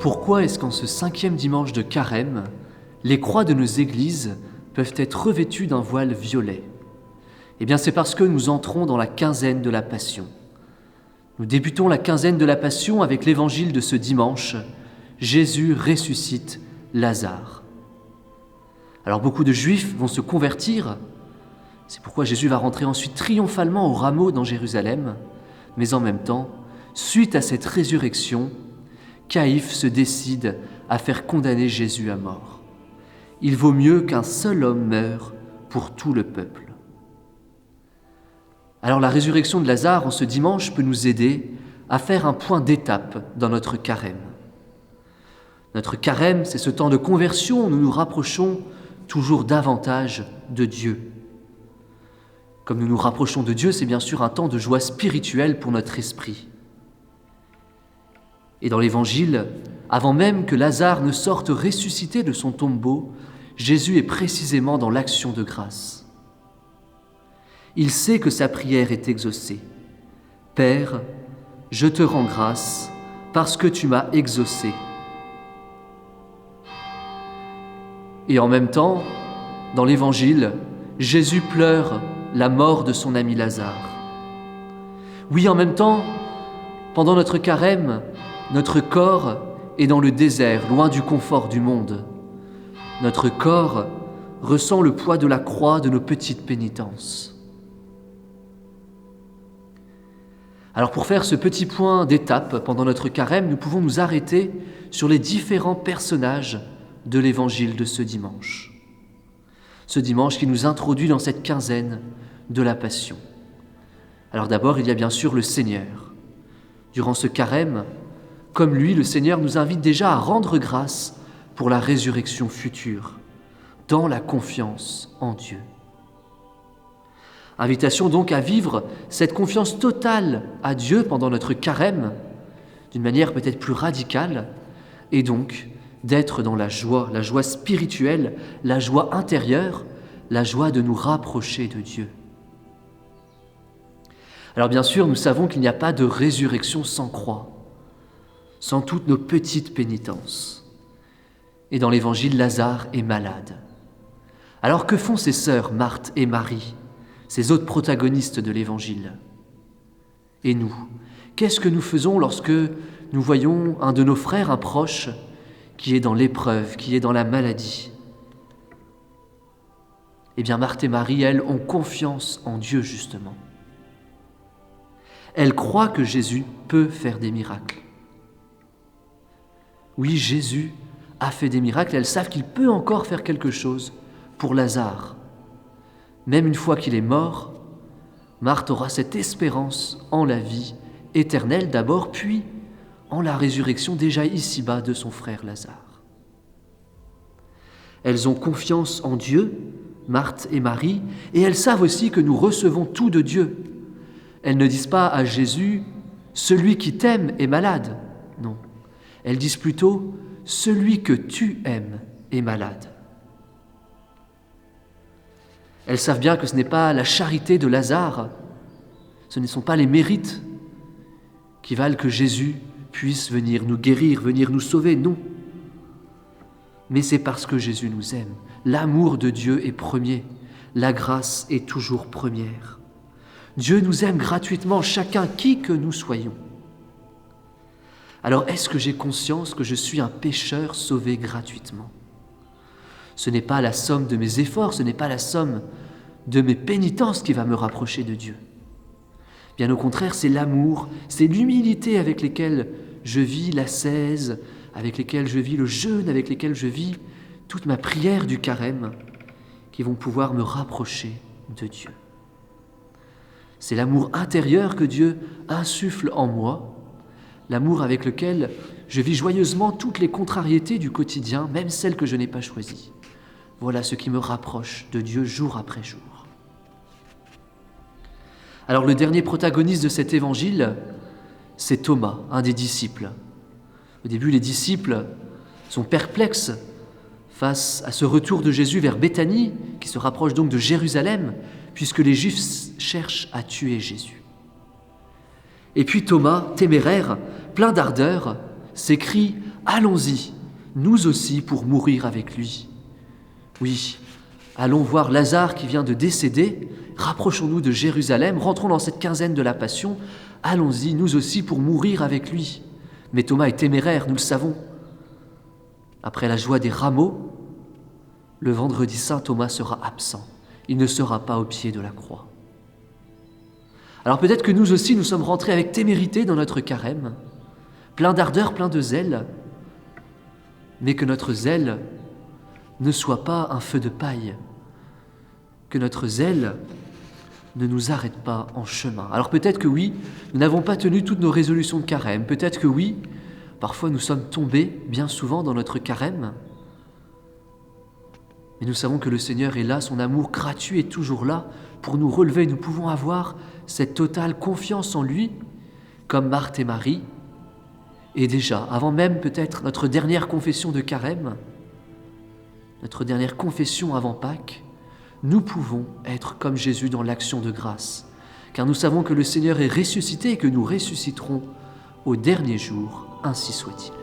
Pourquoi est-ce qu'en ce 5e dimanche de Carême, les croix de nos églises peuvent être revêtues d'un voile violet? Eh bien, c'est parce que nous entrons dans la quinzaine de la Passion. Nous débutons la quinzaine de la Passion avec l'évangile de ce dimanche. Jésus ressuscite Lazare. Alors beaucoup de Juifs vont se convertir. C'est pourquoi Jésus va rentrer ensuite triomphalement au rameau dans Jérusalem. Mais en même temps, suite à cette résurrection, Caïphe se décide à faire condamner Jésus à mort. Il vaut mieux qu'un seul homme meure pour tout le peuple. Alors la résurrection de Lazare en ce dimanche peut nous aider à faire un point d'étape dans notre carême. Notre carême, c'est ce temps de conversion où nous nous rapprochons toujours davantage de Dieu. Comme nous nous rapprochons de Dieu, c'est bien sûr un temps de joie spirituelle pour notre esprit. Et dans l'Évangile, avant même que Lazare ne sorte ressuscité de son tombeau, Jésus est précisément dans l'action de grâce. Il sait que sa prière est exaucée. « Père, je te rends grâce parce que tu m'as exaucé. » Et en même temps, dans l'Évangile, Jésus pleure la mort de son ami Lazare. Oui, en même temps, pendant notre carême, notre corps est dans le désert, loin du confort du monde. Notre corps ressent le poids de la croix de nos petites pénitences. Alors pour faire ce petit point d'étape pendant notre carême, nous pouvons nous arrêter sur les différents personnages de l'évangile de ce dimanche. Ce dimanche qui nous introduit dans cette quinzaine de la Passion. Alors d'abord, il y a bien sûr le Seigneur. Durant ce carême, comme lui, le Seigneur nous invite déjà à rendre grâce pour la résurrection future, dans la confiance en Dieu. Invitation donc à vivre cette confiance totale à Dieu pendant notre carême, d'une manière peut-être plus radicale, et donc d'être dans la joie spirituelle, la joie intérieure, la joie de nous rapprocher de Dieu. Alors bien sûr, nous savons qu'il n'y a pas de résurrection sans croix, sans toutes nos petites pénitences. Et dans l'Évangile, Lazare est malade. Alors que font ses sœurs Marthe et Marie, ces autres protagonistes de l'Évangile? Et nous, qu'est-ce que nous faisons lorsque nous voyons un de nos frères, un proche, qui est dans l'épreuve, qui est dans la maladie? Eh bien, Marthe et Marie, elles, ont confiance en Dieu, justement. Elles croient que Jésus peut faire des miracles. Oui, Jésus a fait des miracles, elles savent qu'il peut encore faire quelque chose pour Lazare. Même une fois qu'il est mort, Marthe aura cette espérance en la vie éternelle d'abord, puis en la résurrection déjà ici-bas de son frère Lazare. Elles ont confiance en Dieu, Marthe et Marie, et elles savent aussi que nous recevons tout de Dieu. Elles ne disent pas à Jésus « Celui qui t'aime est malade ». Non, elles disent plutôt « Celui que tu aimes est malade ». Elles savent bien que ce n'est pas la charité de Lazare, ce ne sont pas les mérites qui valent que Jésus puisse venir nous guérir, venir nous sauver, non. Mais c'est parce que Jésus nous aime. L'amour de Dieu est premier, la grâce est toujours première. Dieu nous aime gratuitement, chacun, qui que nous soyons. Alors est-ce que j'ai conscience que je suis un pécheur sauvé gratuitement? Ce n'est pas la somme de mes efforts, ce n'est pas la somme de mes pénitences qui va me rapprocher de Dieu. Bien au contraire, c'est l'amour, c'est l'humilité avec lesquelles je vis l'ascèse, avec lesquelles je vis le jeûne, avec lesquelles je vis toute ma prière du carême, qui vont pouvoir me rapprocher de Dieu. C'est l'amour intérieur que Dieu insuffle en moi, l'amour avec lequel je vis joyeusement toutes les contrariétés du quotidien, même celles que je n'ai pas choisies. Voilà ce qui me rapproche de Dieu jour après jour. Alors le dernier protagoniste de cet évangile, c'est Thomas, un des disciples. Au début, les disciples sont perplexes face à ce retour de Jésus vers Béthanie, qui se rapproche donc de Jérusalem, puisque les Juifs cherchent à tuer Jésus. Et puis Thomas, téméraire, plein d'ardeur, s'écrie allons-y, nous aussi, pour mourir avec lui. Oui, allons voir Lazare qui vient de décéder, rapprochons-nous de Jérusalem, rentrons dans cette quinzaine de la Passion, allons-y, nous aussi, pour mourir avec lui. Mais Thomas est téméraire, nous le savons. Après la joie des rameaux, le vendredi saint, Thomas sera absent. Il ne sera pas au pied de la croix. Alors peut-être que nous aussi, nous sommes rentrés avec témérité dans notre carême, plein d'ardeur, plein de zèle, mais que notre zèle ne soit pas un feu de paille, que notre zèle ne nous arrête pas en chemin. Alors peut-être que oui, nous n'avons pas tenu toutes nos résolutions de carême, peut-être que oui, parfois nous sommes tombés bien souvent dans notre carême, mais nous savons que le Seigneur est là, son amour gratuit est toujours là pour nous relever. Nous pouvons avoir cette totale confiance en lui, comme Marthe et Marie. Et déjà, avant même peut-être notre dernière confession de carême, notre dernière confession avant Pâques, nous pouvons être comme Jésus dans l'action de grâce, car nous savons que le Seigneur est ressuscité et que nous ressusciterons au dernier jour, ainsi soit-il.